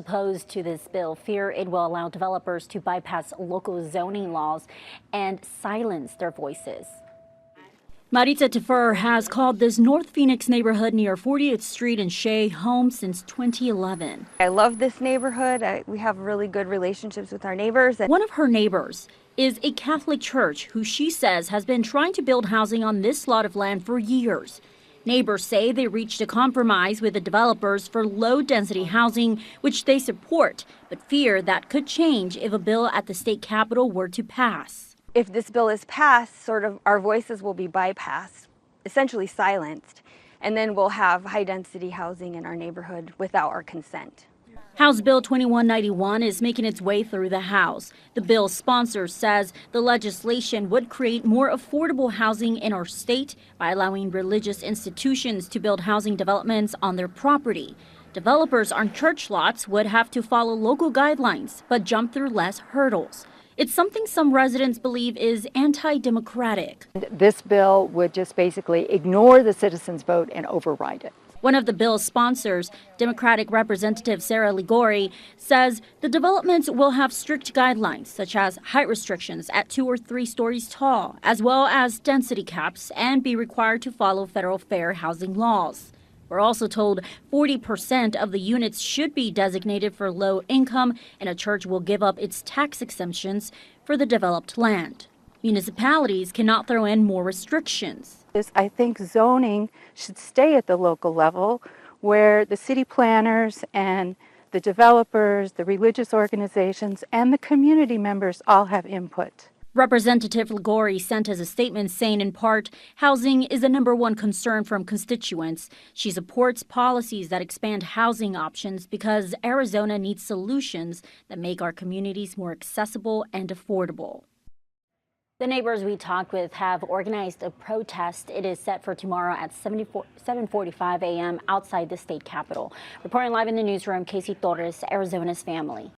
Opposed to this bill fear it will allow developers to bypass local zoning laws and silence their voices. Maritza Tefer has called this North Phoenix neighborhood near 40th Street and Shea home since 2011. I love this neighborhood. We have really good relationships with our neighbors. One of her neighbors is a Catholic church who she says has been trying to build housing on this lot of land for years. Neighbors say they reached a compromise with the developers for low-density housing, which they support, but fear that could change if a bill at the state capitol were to pass. If this bill is passed, sort of our voices will be bypassed, essentially silenced, and then we'll have high-density housing in our neighborhood without our consent. House Bill 2191 is making its way through the House. The bill's sponsor says the legislation would create more affordable housing in our state by allowing religious institutions to build housing developments on their property. Developers on church lots would have to follow local guidelines, but jump through less hurdles. It's something some residents believe is anti-democratic. This bill would just basically ignore the citizens' vote and override it. One of the bill's sponsors, Democratic Representative Sarah Ligori, says the developments will have strict guidelines, such as height restrictions at 2 or 3 stories tall, as well as density caps, and be required to follow federal fair housing laws. We're also told 40% of the units should be designated for low income, and a church will give up its tax exemptions for the developed land. Municipalities cannot throw in more restrictions. I think zoning should stay at the local level where the city planners and the developers, the religious organizations, and the community members all have input. Representative Ligori sent us a statement saying, in part, housing is the #1 concern from constituents. She supports policies that expand housing options because Arizona needs solutions that make our communities more accessible and affordable. The neighbors we talked with have organized a protest. It is set for tomorrow at 7:45 a.m. outside the state capitol. Reporting live in the newsroom, Casey Torres, Arizona's Family.